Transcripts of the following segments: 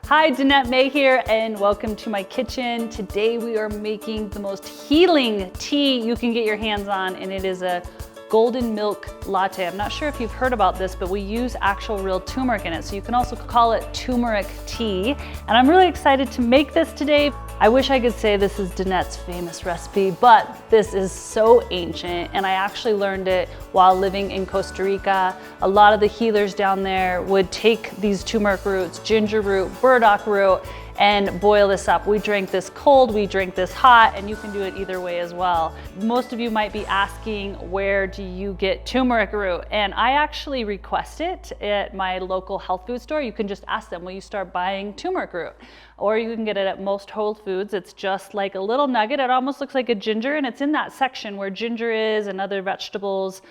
Hi, Danette May here, and welcome to my kitchen. Today we are making the most healing tea you can get your hands on, and it is a golden milk latte. I'm not sure if you've heard about this, but we use actual real turmeric in it, so you can also call it turmeric tea. And I'm really excited to make this today. I wish I could say this is Danette's famous recipe, but this is so ancient, and I actually learned it while living in Costa Rica. A lot of the healers down there would take these turmeric roots, ginger root, burdock root, and boil this up. We drink this cold, we drink this hot, and you can do it either way as well. Most of you might be asking, where do you get turmeric root? And I actually request it at my local health food store. You can just ask them, will you start buying turmeric root? Or you can get it at most Whole Foods. It's just like a little nugget. It almost looks like a ginger, and it's in that section where ginger is and other vegetables.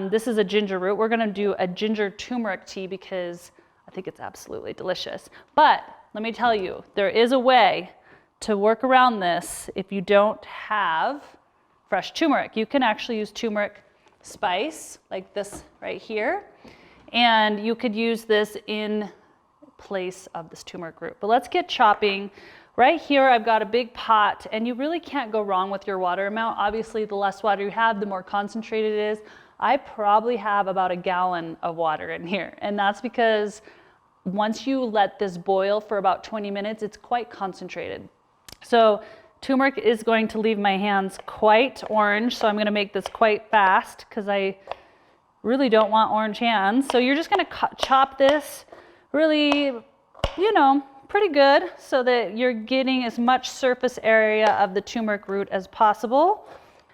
This is a ginger root. We're gonna do a ginger turmeric tea because I think it's absolutely delicious. But let me tell you, there is a way to work around this if you don't have fresh turmeric. You can actually use turmeric spice like this right here, and you could use this in place of this turmeric root. But let's get chopping. Right here I've got a big pot, and you really can't go wrong with your water amount. Obviously the less water you have, the more concentrated it is. I probably have about a gallon of water in here, and that's because once you let this boil for about 20 minutes, it's quite concentrated. So turmeric is going to leave my hands quite orange, so I'm gonna make this quite fast because I really don't want orange hands. So you're just gonna chop this really, pretty good so that you're getting as much surface area of the turmeric root as possible.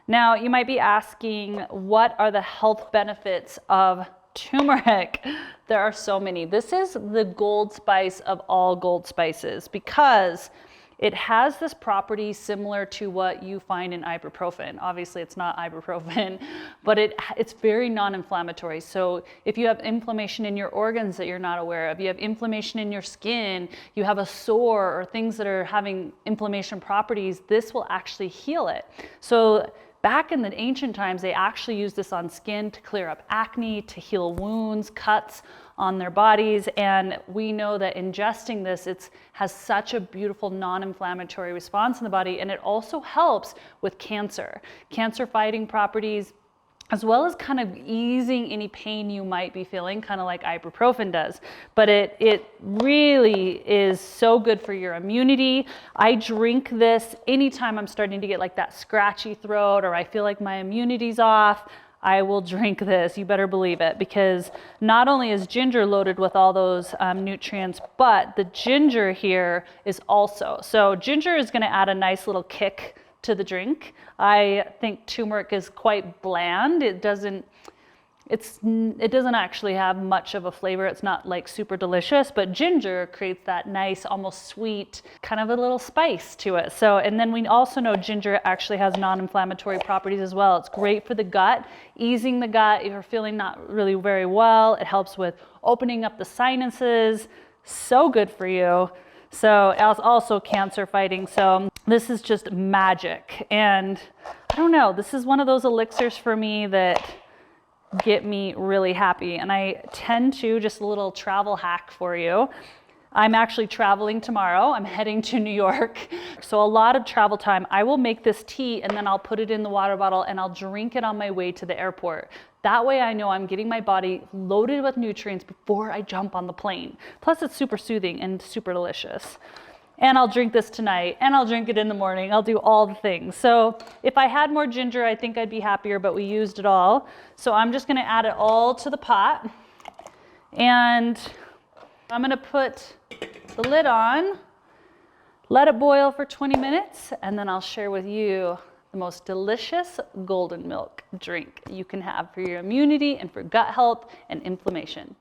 Now, you might be asking, what are the health benefits of turmeric? There are so many. This is the gold spice of all gold spices because it has this property similar to what you find in ibuprofen. Obviously it's not ibuprofen, but it's very non-inflammatory. So if you have inflammation in your organs that you're not aware of, you have inflammation in your skin, you have a sore or things that are having inflammation properties, this will actually heal it. So back in the ancient times, they actually used this on skin to clear up acne, to heal wounds, cuts on their bodies. And we know that ingesting this, it has such a beautiful non-inflammatory response in the body. And it also helps with cancer fighting properties, as well as kind of easing any pain you might be feeling, kind of like ibuprofen does. But it really is so good for your immunity. I drink this anytime I'm starting to get like that scratchy throat or I feel like my immunity's off. I will drink this, you better believe it, because not only is ginger loaded with all those nutrients, but the ginger here is also. So ginger is gonna add a nice little kick to the drink. I think turmeric is quite bland. It doesn't actually have much of a flavor. It's not like super delicious, but ginger creates that nice, almost sweet, kind of a little spice to it. So, and then we also know ginger actually has non-inflammatory properties as well. It's great for the gut, easing the gut if you're feeling not really very well. It helps with opening up the sinuses. So good for you. So it's also cancer fighting. So this is just magic. And I don't know, this is one of those elixirs for me that get me really happy. And I tend to, just a little travel hack for you. I'm actually traveling tomorrow. I'm heading to New York. So a lot of travel time, I will make this tea and then I'll put it in the water bottle and I'll drink it on my way to the airport. That way I know I'm getting my body loaded with nutrients before I jump on the plane. Plus it's super soothing and super delicious. And I'll drink this tonight, and I'll drink it in the morning. I'll do all the things. So if I had more ginger, I think I'd be happier, but we used it all. So I'm just gonna add it all to the pot. And I'm gonna put the lid on, let it boil for 20 minutes, and then I'll share with you the most delicious golden milk drink you can have for your immunity and for gut health and inflammation.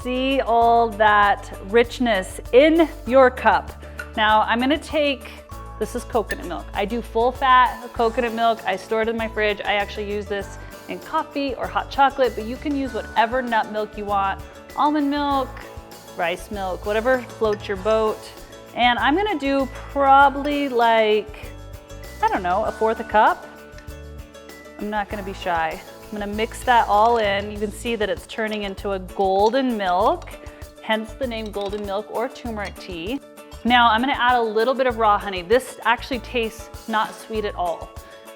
See all that richness in your cup. Now I'm gonna take, this is coconut milk. I do full fat coconut milk. I store it in my fridge. I actually use this in coffee or hot chocolate, but you can use whatever nut milk you want. Almond milk, rice milk, whatever floats your boat. And I'm gonna do probably like I don't know, 1/4 cup. I'm not gonna be shy. I'm gonna mix that all in. You can see that it's turning into a golden milk, hence the name golden milk or turmeric tea. Now I'm gonna add a little bit of raw honey. This actually tastes not sweet at all.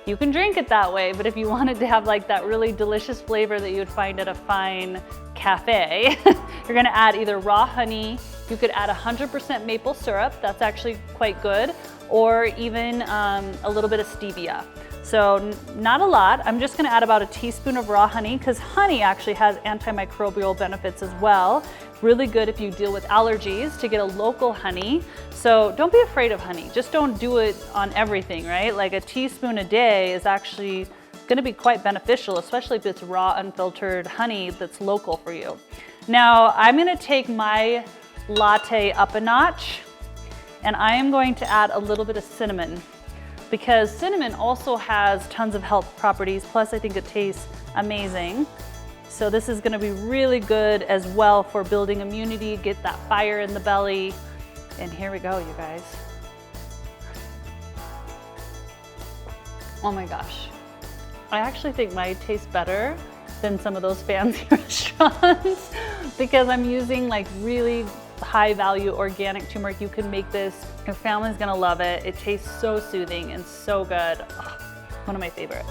You can drink it that way, but if you wanted to have like that really delicious flavor that you would find at a fine cafe, you're gonna add either raw honey, you could add 100% maple syrup, that's actually quite good, or even a little bit of stevia. So not a lot. I'm just gonna add about a teaspoon of raw honey because honey actually has antimicrobial benefits as well. Really good if you deal with allergies to get a local honey. So don't be afraid of honey. Just don't do it on everything, right? Like a teaspoon a day is actually gonna be quite beneficial, especially if it's raw, unfiltered honey that's local for you. Now I'm gonna take my latte up a notch and I am going to add a little bit of cinnamon, because cinnamon also has tons of health properties, plus I think it tastes amazing. So this is gonna be really good as well for building immunity, get that fire in the belly. And here we go, you guys. Oh my gosh. I actually think mine tastes better than some of those fancy restaurants because I'm using like really high value organic turmeric. You can make this, your family's gonna love it. It tastes so soothing and so good. Oh, one of my favorites.